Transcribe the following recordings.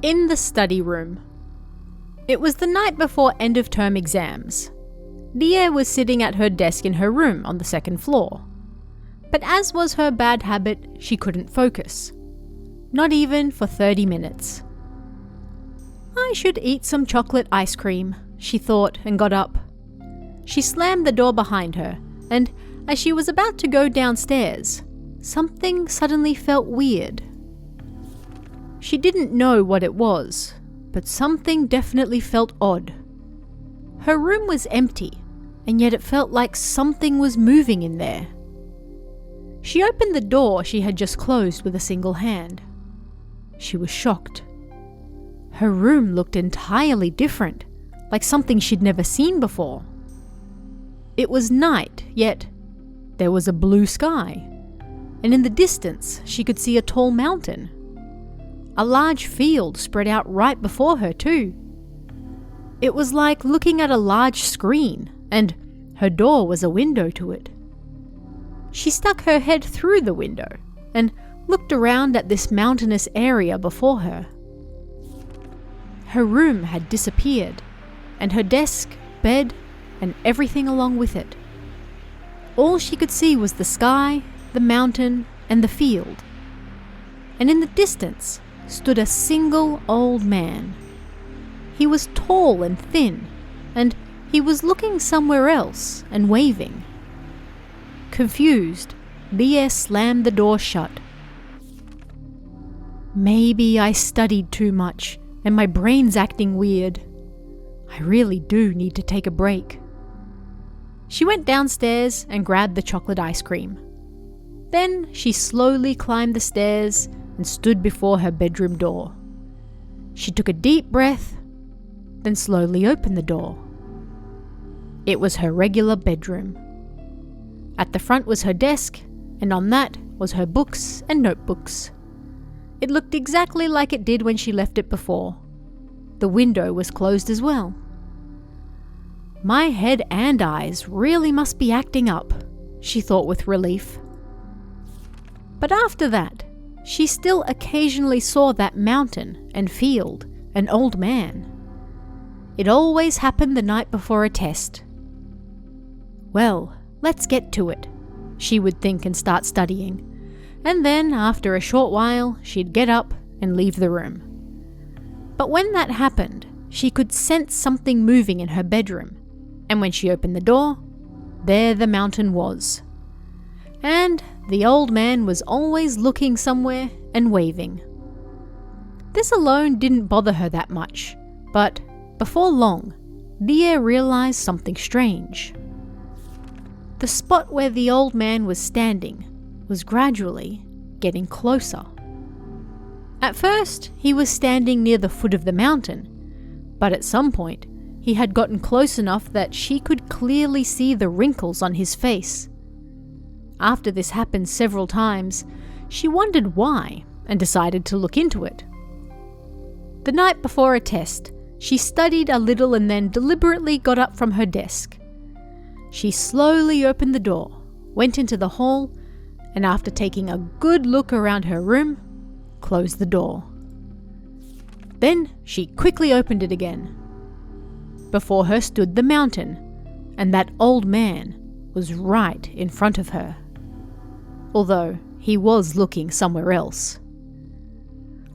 In the study room. It was the night before end-of-term exams. Dia was sitting at her desk in her room on the second floor. But as was her bad habit, she couldn't focus. Not even for 30 minutes. I should eat some chocolate ice cream, she thought, and got up. She slammed the door behind her, and as she was about to go downstairs, something suddenly felt weird. She didn't know what it was, but something definitely felt odd. Her room was empty, and yet it felt like something was moving in there. She opened the door she had just closed with a single hand. She was shocked. Her room looked entirely different, like something she'd never seen before. It was night, yet there was a blue sky, and in the distance she could see a tall mountain. A large field spread out right before her too. It was like looking at a large screen, and her door was a window to it. She stuck her head through the window and looked around at this mountainous area before her. Her room had disappeared, and her desk, bed, and everything along with it. All she could see was the sky, the mountain, and the field. And in the distance stood a single old man. He was tall and thin, and he was looking somewhere else and waving. Confused, Dia slammed the door shut. Maybe I studied too much and my brain's acting weird. I really do need to take a break. She went downstairs and grabbed the chocolate ice cream. Then she slowly climbed the stairs and stood before her bedroom door. She took a deep breath, then slowly opened the door. It was her regular bedroom. At the front was her desk, and on that was her books and notebooks. It looked exactly like it did when she left it before. The window was closed as well. My head and eyes really must be acting up, she thought with relief. But after that, she still occasionally saw that mountain and field, an old man. It always happened the night before a test. Well, let's get to it, she would think and start studying. And then, after a short while, she'd get up and leave the room. But when that happened, she could sense something moving in her bedroom. And when she opened the door, there the mountain was. And the old man was always looking somewhere and waving. This alone didn't bother her that much, but before long, Dia realized something strange. The spot where the old man was standing was gradually getting closer. At first, he was standing near the foot of the mountain, but at some point, he had gotten close enough that she could clearly see the wrinkles on his face. After this happened several times, she wondered why and decided to look into it. The night before a test, she studied a little and then deliberately got up from her desk. She slowly opened the door, went into the hall, and after taking a good look around her room, closed the door. Then she quickly opened it again. Before her stood the mountain, and that old man was right in front of her, although he was looking somewhere else.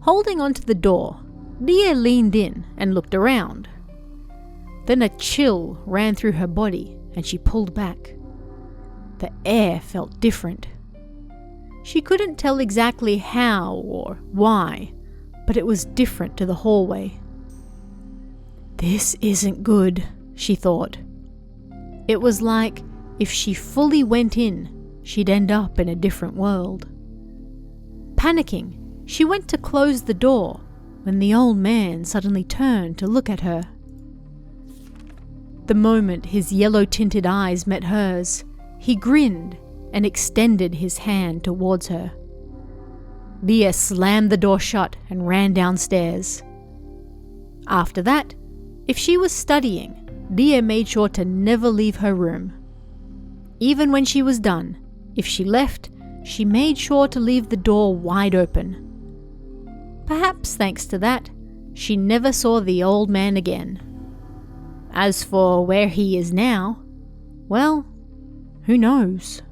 Holding onto the door, Dia leaned in and looked around. Then a chill ran through her body and she pulled back. The air felt different. She couldn't tell exactly how or why, but it was different to the hallway. This isn't good, she thought. It was like if she fully went in, she'd end up in a different world. Panicking, she went to close the door when the old man suddenly turned to look at her. The moment his yellow-tinted eyes met hers, he grinned and extended his hand towards her. Dia slammed the door shut and ran downstairs. After that, if she was studying, Dia made sure to never leave her room. Even when she was done, if she left, she made sure to leave the door wide open. Perhaps thanks to that, She never saw the old man again. As for where he is now, well, who knows?